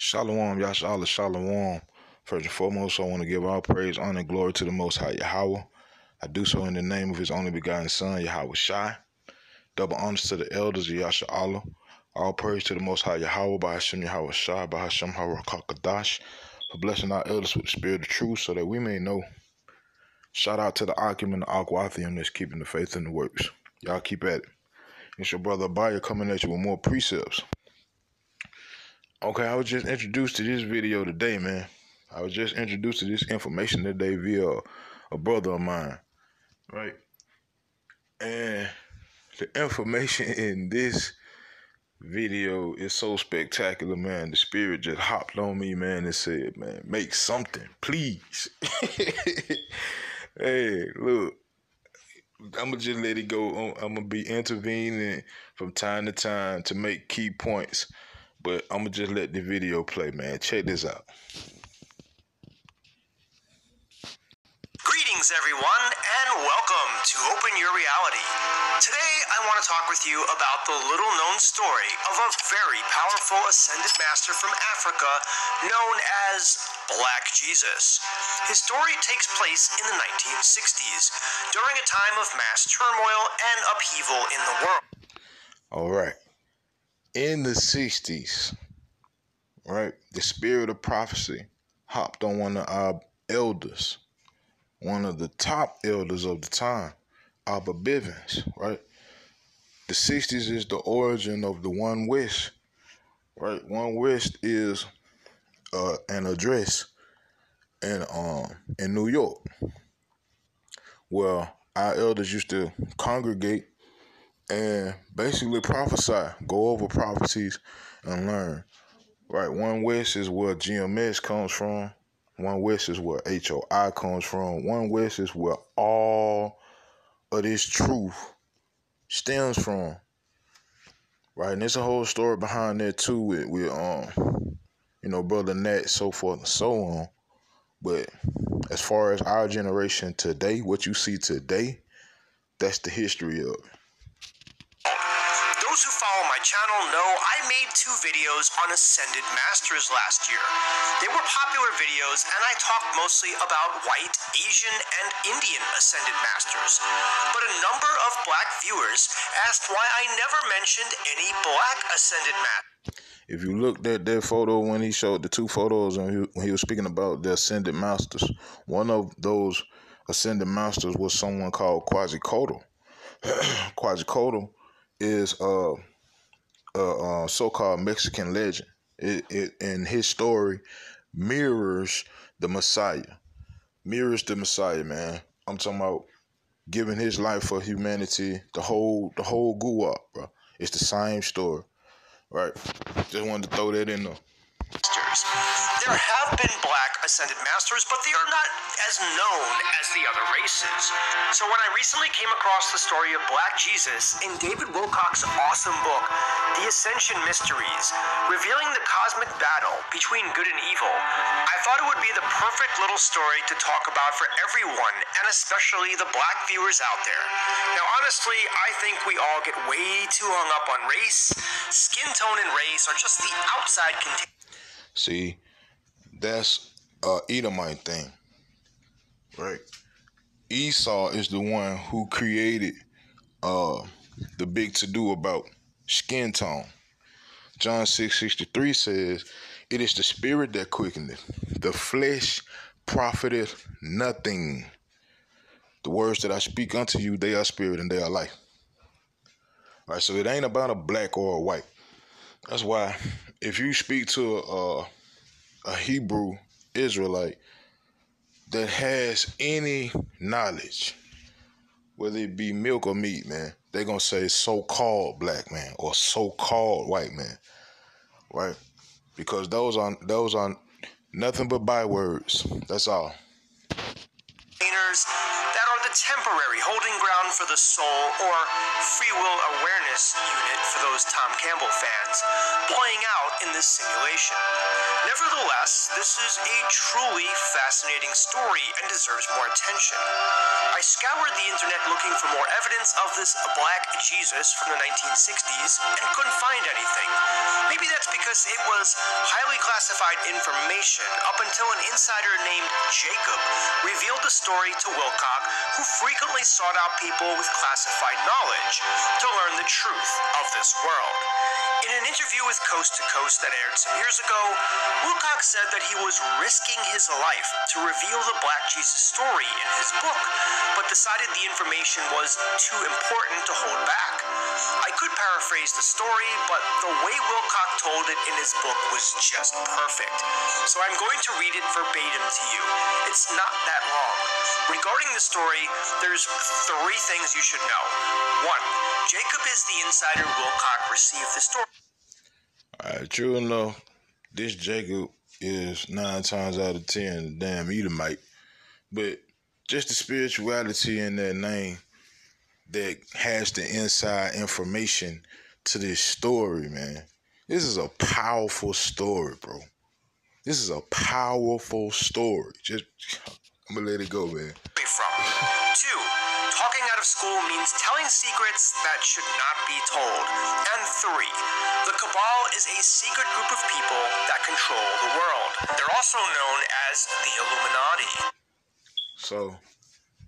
Shalom, Yashala, Shalom. First and foremost, I want to give all praise, honor, and glory to the Most High Yahweh. I do so in the name of His only begotten Son, Yahweh Shai. Double honors to the elders of Yashala. All praise to the Most High Yahweh, by Hashem Yahweh Shai, by Hashem Harakakadash, for blessing our elders with the spirit of truth so that we may know. Shout out to the Akim and the Aquathium that's keeping the faith in the works. Y'all keep at it. It's your brother Abaya coming at you with more precepts. Okay, I was just introduced to this video today, man. I was just introduced to this information today via a brother of mine, right? And the information in this video is so spectacular, man. The spirit just hopped on me, man, and said, man, make something, please. Hey, look, I'm going to just let it go. I'm going to be intervening from time to time to make key points. But I'm going to just let the video play, man. Check this out. Greetings, everyone, and welcome to Open Your Reality. Today, I want to talk with you about the little-known story of a very powerful ascended master from Africa known as Black Jesus. His story takes place in the 1960s, during a time of mass turmoil and upheaval in the world. All right. In the 60s, right, the spirit of prophecy hopped on one of our elders, one of the top elders of the time, Abba Bivens, right? The 60s is the origin of the One West, right? One West is an address in New York, where our elders used to congregate and basically prophesy, go over prophecies and learn. Right, One West is where GMS comes from. One West is where HOI comes from. One West is where all of this truth stems from. Right, and there's a whole story behind that too with Brother Nat, so forth and so on. But as far as our generation today, what you see today, that's the history of it. Those who follow my channel know I made 2 videos on Ascended Masters last year. They were popular videos, and I talked mostly about white, Asian, and Indian Ascended Masters. But a number of black viewers asked why I never mentioned any black Ascended Masters. If you looked at that photo when he showed the 2 photos and when he was speaking about the Ascended Masters, one of those Ascended Masters was someone called Quetzalcoatl. Quetzalcoatl is a so-called Mexican legend. And his story mirrors the Messiah. Mirrors the Messiah, man. I'm talking about giving his life for humanity, the whole guap, bro. It's the same story, right? Just wanted to throw that in there. There have been black Ascended Masters, but they are not as known as the other races. So when I recently came across the story of Black Jesus in David Wilcock's awesome book, The Ascension Mysteries, revealing the cosmic battle between good and evil, I thought it would be the perfect little story to talk about for everyone, and especially the black viewers out there. Now, honestly, I think we all get way too hung up on race. Skin tone and race are just the outside containers. See, that's a Edomite thing, right? Esau is the one who created the big to-do about skin tone. John 6:63 says, "It is the spirit that quickeneth, the flesh profiteth nothing. The words that I speak unto you, they are spirit and they are life." All right, so it ain't about a black or a white. That's why if you speak to a Hebrew Israelite that has any knowledge, whether it be milk or meat, man, they're going to say so-called black man or so-called white man, right? Because those are nothing but bywords. That's all. That are the temporary holding ground for the soul, or free will awareness unit for those Tom Campbell fans, playing out in this simulation. Nevertheless, this is a truly fascinating story and deserves more attention. I scoured the internet looking for more evidence of this Black Jesus from the 1960s and couldn't find anything. Maybe that's because it was highly classified information up until an insider named Jacob revealed the story to Wilcock, who frequently sought out people with classified knowledge to learn the truth of this world. In an interview with Coast to Coast that aired some years ago, Wilcock said that he was risking his life to reveal the Black Jesus story in his book, but decided the information was too important to hold back. I could paraphrase the story, but the way Wilcock told it in his book was just perfect. So I'm going to read it verbatim to you. It's not that long. Regarding the story, there's 3 things you should know. 1. Jacob is the insider Wilcock received the story. True enough, this Jacob is 9 times out of 10 a damn Edomite. But just the spirituality in that name that has the inside information to this story, man. This is a powerful story, bro. This is a powerful story. I'm gonna let it go, man. From 2, talking out of school means telling secrets that should not be told. And 3, the Cabal is a secret group of people that control the world. They're also known as the Illuminati. So,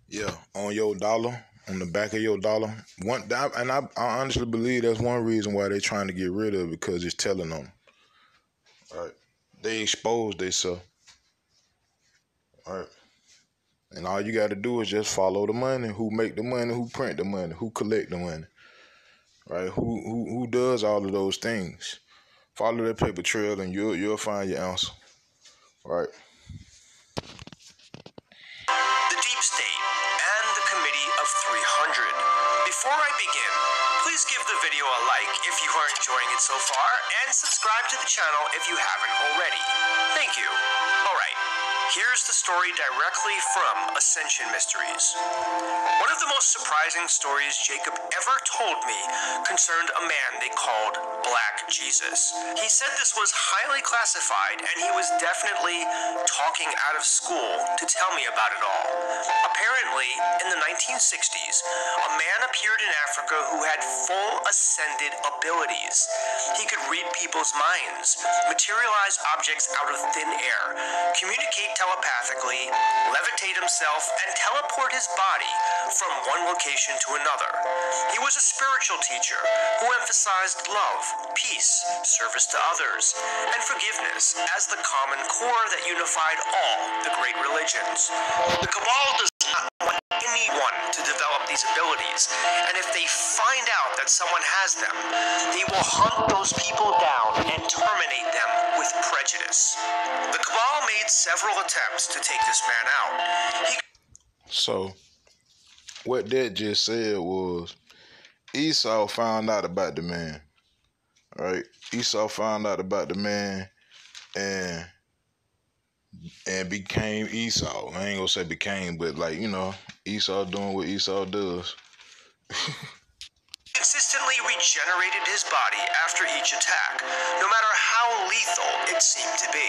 yeah, on your dollar, on the back of your dollar, I honestly believe that's one reason why they're trying to get rid of it, because it's telling them. All right, they expose themselves. All right. And all you got to do is just follow the money. Who make the money? Who print the money? Who collect the money? Right? Who does all of those things? Follow that paper trail, and you'll find your answer. Right? The Deep State and the Committee of 300. Before I begin, please give the video a like if you are enjoying it so far, and subscribe to the channel if you haven't already. Thank you. All right. Here's the story directly from Ascension Mysteries. One of the most surprising stories Jacob ever told me concerned a man they called Black Jesus. He said this was highly classified, and he was definitely talking out of school to tell me about it all. Apparently, in the 1960s, a man appeared in Africa who had full ascended abilities. He could read people's minds, materialize objects out of thin air, communicate telepathically, levitate himself, and teleport his body from one location to another. He was a spiritual teacher who emphasized love, peace, service to others, and forgiveness as the common core that unified all the great religions. The Cabal does not want anyone to develop these abilities, and if they find out that someone has them, they will hunt those people down and terminate them with prejudice. The Cabal made several attempts to take this man out. So, what that just said was Esau found out about the man. Right? Esau found out about the man and became Esau. I ain't gonna say became, but Esau doing what Esau does. Consistently regenerated his body after each attack, no matter how lethal it seemed to be.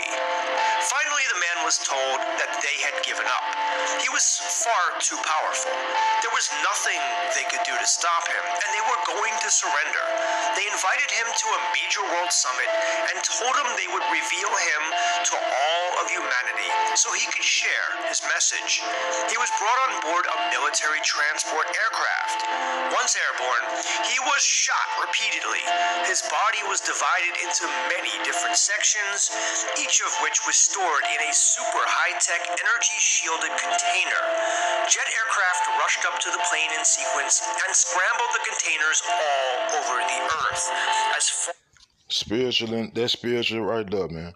Finally, the man was told that they had given up. He was far too powerful. There was nothing they could do to stop him, and they were going to surrender. They invited him to a major world summit and told him they would reveal him to all of humanity so he could share his message. He was brought on board a military transport aircraft. Once airborne, he was shot repeatedly. His body was divided into many different sections, each of which was stored in a super high-tech energy-shielded container. Jet aircraft rushed up to the plane in sequence and scrambled the containers all over the earth. That's spiritual right there, man.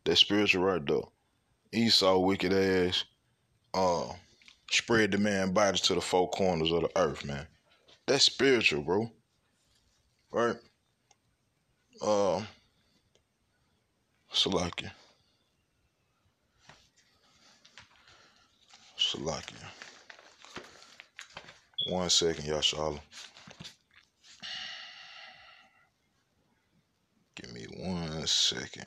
That's spiritual right there. Esau, wicked ass, spread the man bodies to the 4 corners of the earth, man. That's spiritual, bro. Right? Salakia. 1 second, Yashala. Give me 1 second.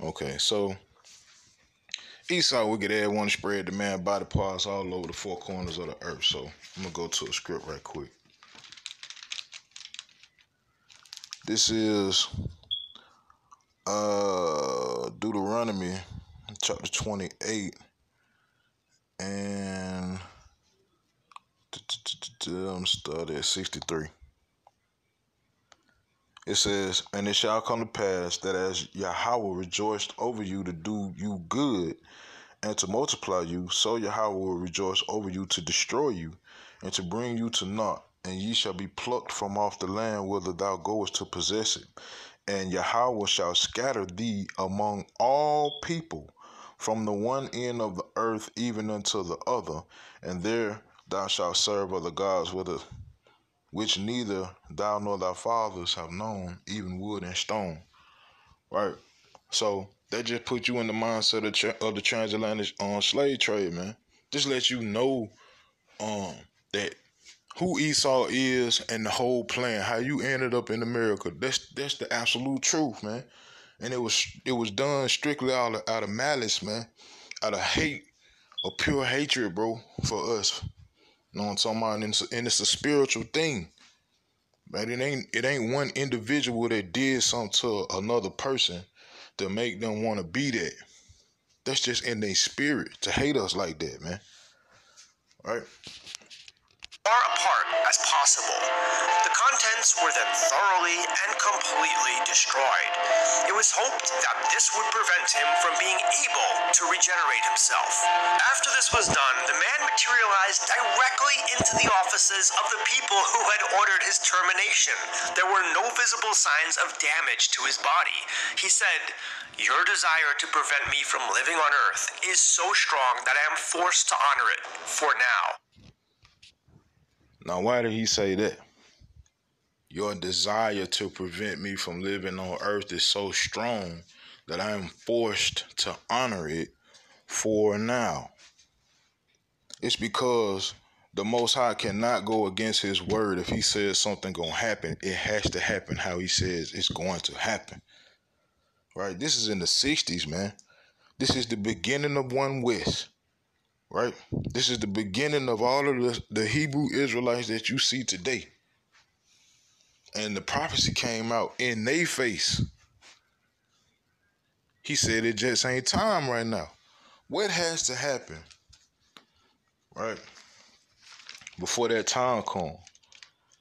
Okay, so Esau wicked ass want to spread the man body parts all over the four corners of the earth. So I'm gonna go to a script right quick. This is Deuteronomy chapter 28 and I'm started at 63. It says, and it shall come to pass that as Yahweh rejoiced over you to do you good and to multiply you, so Yahweh will rejoice over you to destroy you and to bring you to naught, and ye shall be plucked from off the land whither thou goest to possess it. And Yahweh shall scatter thee among all people, from the one end of the earth even unto the other, and there thou shalt serve other gods which neither thou nor thy fathers have known, even wood and stone. Right? So that just put you in the mindset of the transatlantic slave trade, man. Just let you know that who Esau is and the whole plan, how you ended up in America. That's the absolute truth, man. And it was done strictly out of malice, man, out of hate, a pure hatred, bro, for us. You know what I'm talking about? And it's a spiritual thing. But it ain't one individual that did something to another person to make them want to be that. That's just in their spirit to hate us like that, man. Right? Far apart as possible. The contents were then thoroughly and completely destroyed. It was hoped that this would prevent him from being able to regenerate himself. After this was done, the man materialized directly into the offices of the people who had ordered his termination. There were no visible signs of damage to his body. He said, "Your desire to prevent me from living on earth is so strong that I am forced to honor it for now." Now, why did he say that? Your desire to prevent me from living on earth is so strong that I am forced to honor it for now. It's because the Most High cannot go against his word. If he says something gonna happen, it has to happen how he says it's going to happen. Right? This is in the 60s, man. This is the beginning of One West. Right? This is the beginning of all of the Hebrew Israelites that you see today. And the prophecy came out in their face. He said it just ain't time right now. What has to happen, right, before that time comes?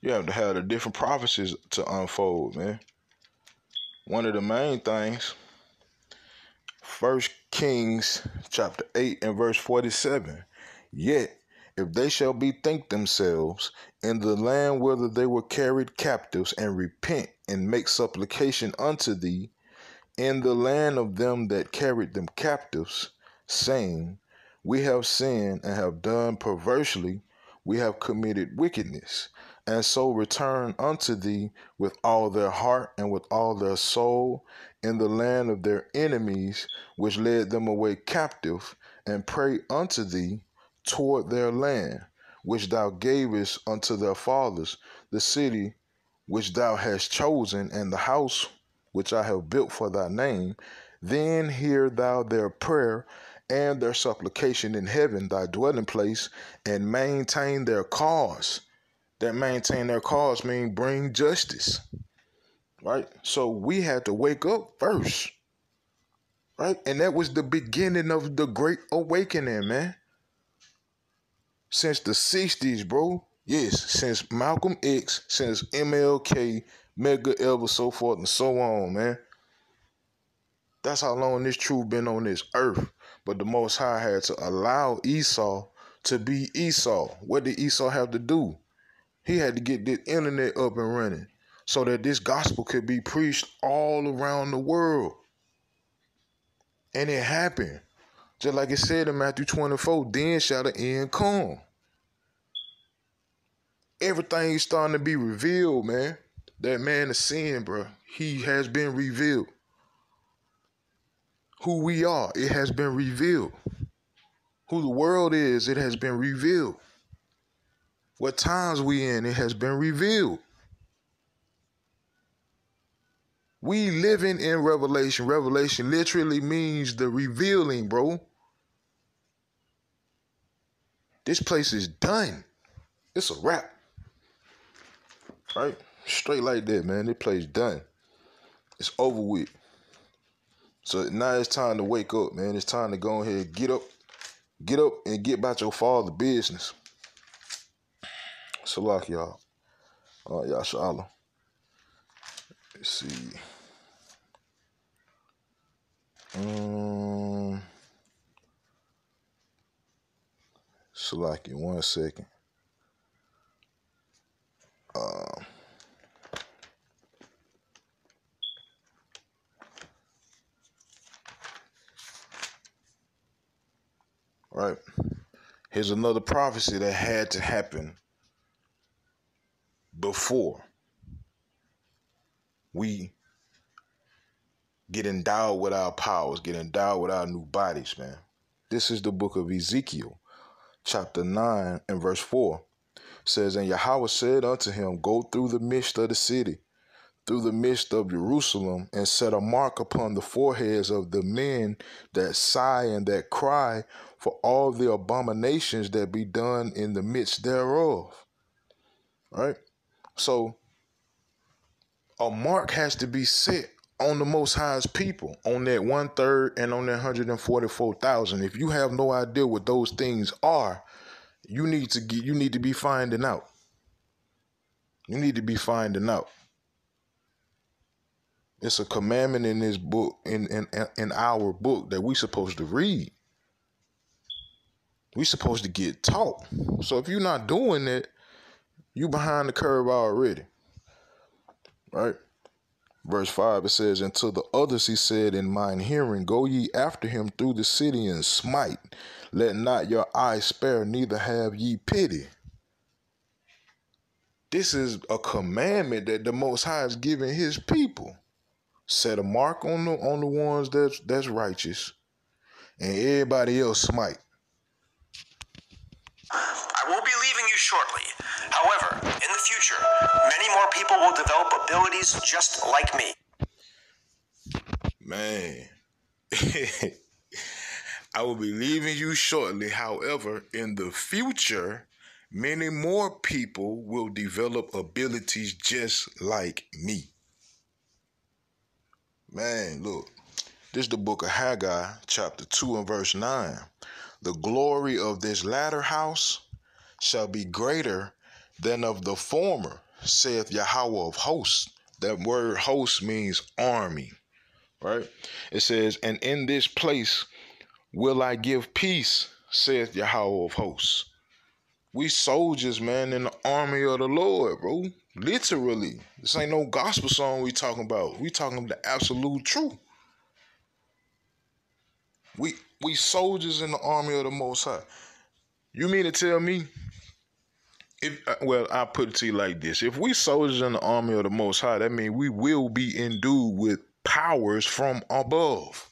You have to have the different prophecies to unfold, man. One of the main things, 1 Kings chapter 8 and verse 47. Yet, if they shall bethink themselves in the land whither they were carried captives, and repent and make supplication unto thee in the land of them that carried them captives, saying, we have sinned and have done perversely, we have committed wickedness, and so return unto thee with all their heart and with all their soul in the land of their enemies, which led them away captive, and pray unto thee toward their land, which thou gavest unto their fathers, the city which thou hast chosen, and the house which I have built for thy name, then hear thou their prayer and their supplication in heaven, thy dwelling place, and maintain their cause. That maintain their cause means bring justice, right? So we had to wake up first, right? And that was the beginning of the Great Awakening, man. Since the 60s, bro. Yes, since Malcolm X, since MLK, Medgar Evers, so forth and so on, man. That's how long this truth been on this earth. But the Most High had to allow Esau to be Esau. What did Esau have to do? He had to get this internet up and running so that this gospel could be preached all around the world. And it happened. Just like it said in Matthew 24, then shall the end come. Everything is starting to be revealed, man. That man is sin, bro. He has been revealed. Who we are, it has been revealed. Who the world is, it has been revealed. What times we in, it has been revealed. We living in revelation. Revelation literally means the revealing, bro. This place is done. It's a wrap. Right? Straight like that, man. This place done. It's over with. So now it's time to wake up, man. It's time to go ahead and get up and get about your father's business. Salak, y'all. Y'all shalom. Let's see. Salaki, 1 second. Right. Here's another prophecy that had to happen before we get endowed with our powers, get endowed with our new bodies, man. This is the book of Ezekiel, chapter 9 and verse 4. It says, and Yahweh said unto him, go through the midst of the city, through the midst of Jerusalem, and set a mark upon the foreheads of the men that sigh and that cry for all the abominations that be done in the midst thereof. Right? So a mark has to be set on the Most High's people, on that 1/3 and on that 144,000. If you have no idea what those things are, you need to be finding out. You need to be finding out. It's a commandment in this book, in our book, that we supposed to read. We supposed to get taught. So if you're not doing it, you behind the curve already. Right? Verse 5, it says, and to the others he said in mine hearing, go ye after him through the city and smite. Let not your eye spare, neither have ye pity. This is a commandment that the Most High is giving his people. Set a mark on the ones that's righteous, and everybody else smite. I will be leaving you shortly. However, in the future, many more people will develop abilities just like me. Man, I will be leaving you shortly. However, in the future, many more people will develop abilities just like me. Man, look, this is the book of Haggai, chapter 2 and verse 9. The glory of this latter house shall be greater than of the former, saith Yahweh of hosts. That word host means army, right? It says, and in this place will I give peace, saith Yahweh of hosts. We soldiers, man, in the army of the Lord, bro. Literally. This ain't no gospel song we talking about. We talking the absolute truth. We soldiers in the army of the Most High. You mean to tell me, I'll put it to you like this. If we soldiers in the army of the Most High, that means we will be endued with powers from above.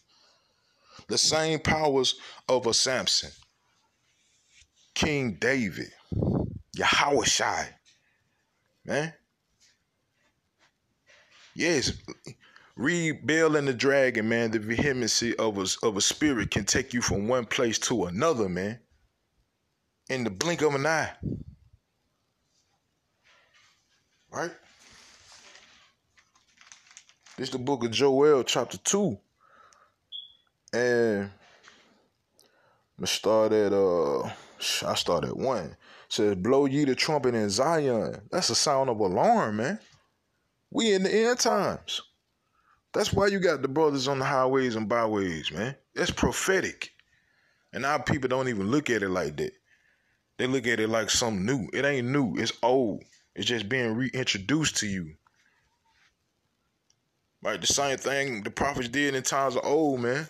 The same powers of a Samson, King David, Yahweh Shai, man. Yes, read Bel and the Dragon, man. The vehemency of a spirit can take you from one place to another, man, in the blink of an eye. Right? This is the book of Joel, chapter 2. And I start at 1. It says, blow ye the trumpet in Zion. That's a sound of alarm, man. We in the end times. That's why you got the brothers on the highways and byways, man. That's prophetic. And our people don't even look at it like that. They look at it like something new. It ain't new. It's old. It's just being reintroduced to you. Right? The same thing the prophets did in times of old, man.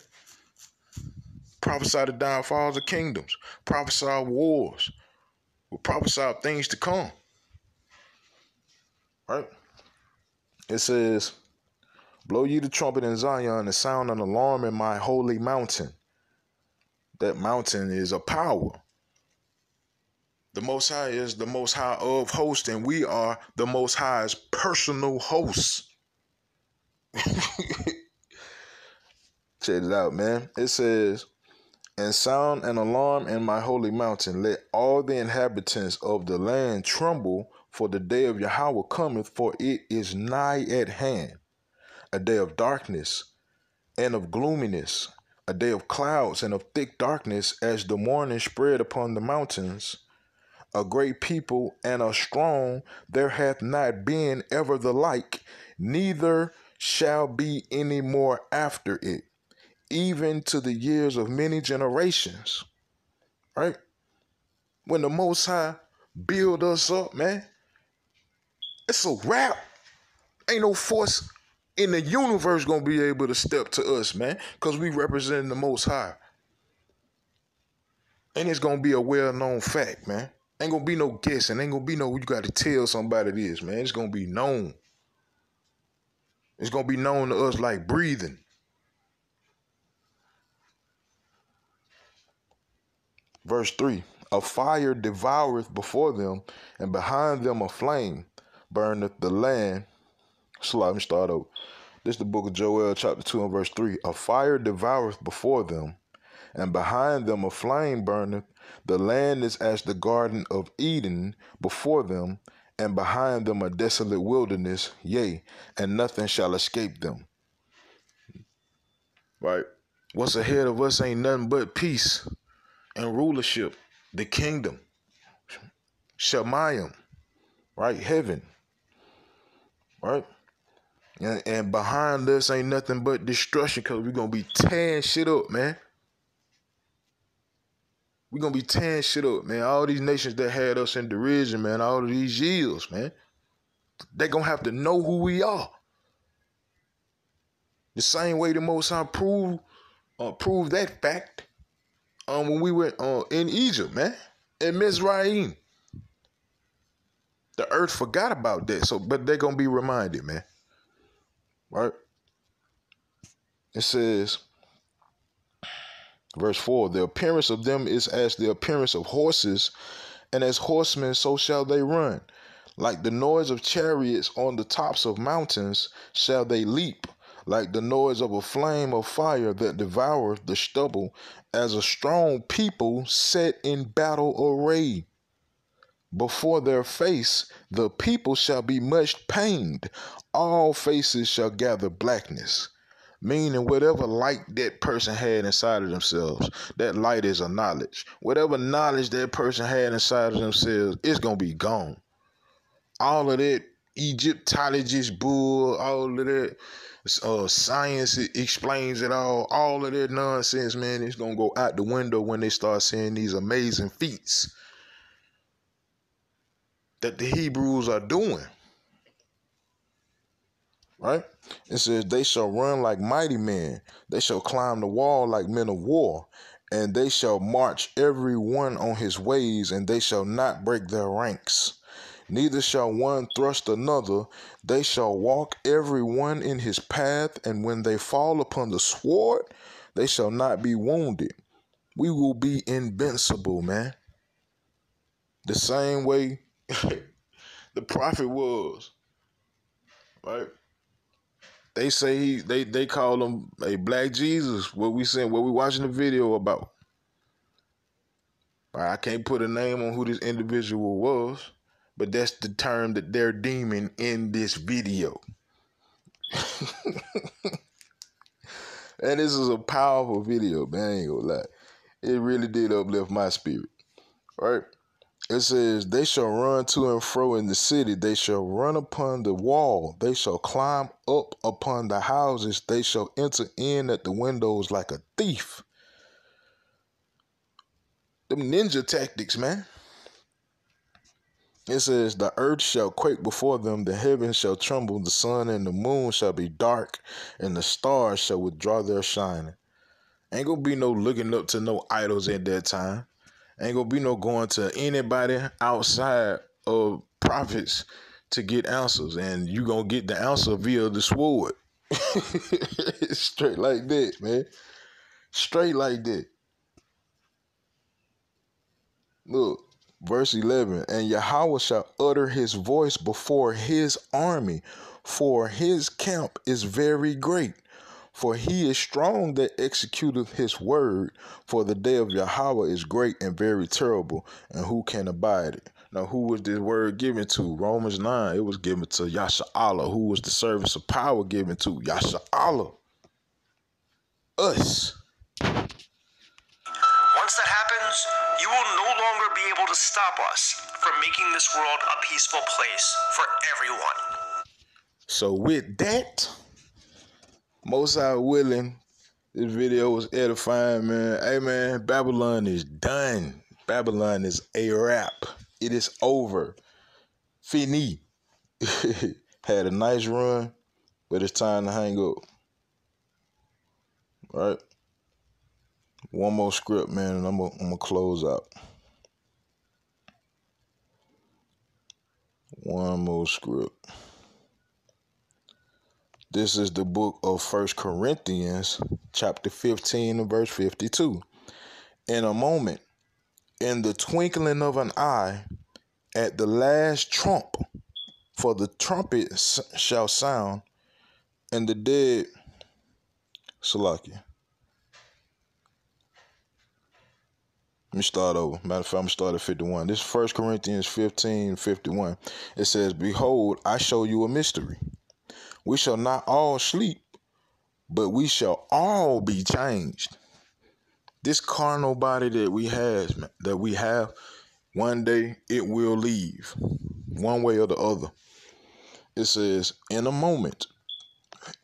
Prophesy the downfalls of kingdoms. Prophesy wars. Will prophesy things to come. right? It says, blow ye the trumpet in Zion and sound an alarm in my holy mountain. That mountain is a power. The Most High is the Most High of hosts, and we are the Most High's personal hosts. Check it out, man. It says, and sound an alarm in my holy mountain. Let all the inhabitants of the land tremble, for the day of Yahweh cometh, for it is nigh at hand. A day of darkness and of gloominess, a day of clouds and of thick darkness, as the morning spread upon the mountains. A great people and a strong, there hath not been ever the like, neither shall be any more after it, even to the years of many generations. Right? When the Most High build us up, man, it's a wrap. Ain't no force in the universe gonna be able to step to us, man, because we represent the Most High. And it's gonna be a well-known fact, man. Ain't gonna be no guessing. Ain't gonna be no you gotta tell somebody this, man. It's gonna be known. It's gonna be known to us like breathing. Verse 3, a fire devoureth before them, and behind them a flame burneth the land. So let me start over. This is the book of Joel, chapter 2 and verse 3. A fire devoureth before them, and behind them a flame burneth. The land is as the garden of Eden before them, and behind them a desolate wilderness, yea, and nothing shall escape them. Right? What's ahead of us ain't nothing but peace and rulership, the kingdom, Shemayim, right? Heaven, right? And behind us ain't nothing but destruction, because we're going to be tearing shit up, man. We're going to be tearing shit up, man. All these nations that had us in derision, man, all of these years, man, they going to have to know who we are. The same way the Most High proved that fact when we were in Egypt, man, in Mizraim. The earth forgot about that, but they're going to be reminded, man. Right? It says, verse 4, the appearance of them is as the appearance of horses, and as horsemen so shall they run. Like the noise of chariots on the tops of mountains shall they leap, like the noise of a flame of fire that devoureth the stubble, as a strong people set in battle array. Before their face the people shall be much pained, all faces shall gather blackness. Meaning whatever light that person had inside of themselves, that light is a knowledge. Whatever knowledge that person had inside of themselves, it's going to be gone. All of that Egyptologist bull, all of that science explains it all of that nonsense, man, it's going to go out the window when they start seeing these amazing feats that the Hebrews are doing. Right? It says, they shall run like mighty men. They shall climb the wall like men of war. And they shall march every one on his ways, and they shall not break their ranks. Neither shall one thrust another. They shall walk every one in his path, and when they fall upon the sword, they shall not be wounded. We will be invincible, man. The same way the prophet was. Right? They say they call him a black Jesus. What we watching the video about. I can't put a name on who this individual was, but that's the term that they're deeming in this video. And this is a powerful video, man. I ain't gonna lie. It really did uplift my spirit. Right? It says, they shall run to and fro in the city. They shall run upon the wall. They shall climb up upon the houses. They shall enter in at the windows like a thief. Them ninja tactics, man. It says, the earth shall quake before them. The heavens shall tremble. The sun and the moon shall be dark, and the stars shall withdraw their shining. Ain't gonna be no looking up to no idols at that time. Ain't gonna be no going to anybody outside of prophets to get answers, and you gonna get the answer via the sword. Straight like that, man. Straight like that. Look, verse 11, and Yahweh shall utter his voice before his army, for his camp is very great. For he is strong that executeth his word, for the day of Yahweh is great and very terrible, and who can abide it? Now, who was this word given to? Romans 9, it was given to Yasha'Allah. Who was the service of power given to? Yasha'Allah. Us. Once that happens, you will no longer be able to stop us from making this world a peaceful place for everyone. So with that, most High willing, this video was edifying, man. Hey, man, Babylon is done. Babylon is a wrap. It is over. Fini. Had a nice run, but it's time to hang up. All right? One more script, man, and I'm gonna close out. One more script. This is the book of 1 Corinthians, chapter 15 and verse 52. In a moment, in the twinkling of an eye, at the last trump, for the trumpet shall sound, and the dead, Salakia. Let me start over. Matter of fact, I'm going to start at 51. This is 1 Corinthians 15:51. It says, behold, I show you a mystery. We shall not all sleep, but we shall all be changed. This carnal body that we have, one day it will leave, one way or the other. It says, in a moment,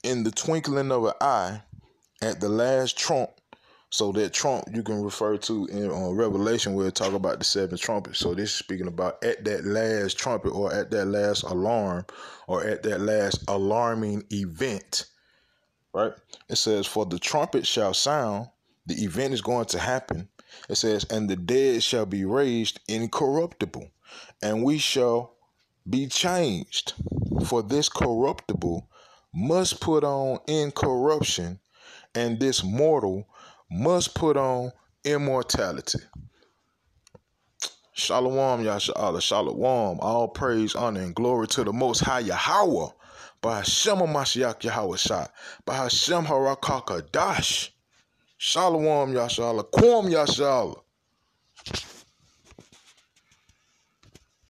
in the twinkling of an eye, at the last trump. So that trump you can refer to in Revelation where it talk about the seven trumpets. So this is speaking about at that last trumpet, or at that last alarm, or at that last alarming event, right? It says, for the trumpet shall sound, the event is going to happen. It says, and the dead shall be raised incorruptible, and we shall be changed. For this corruptible must put on incorruption, and this mortal must put on immortality. Shalom, Yasha'Allah. Shalom. All praise, honor, and glory to the Most High Yahweh. By Hashem HaMashiach Yahweh Shai. By Hashem HaRakakadash. Shalom, Yasha'Allah. Kwam, Yasha'Allah.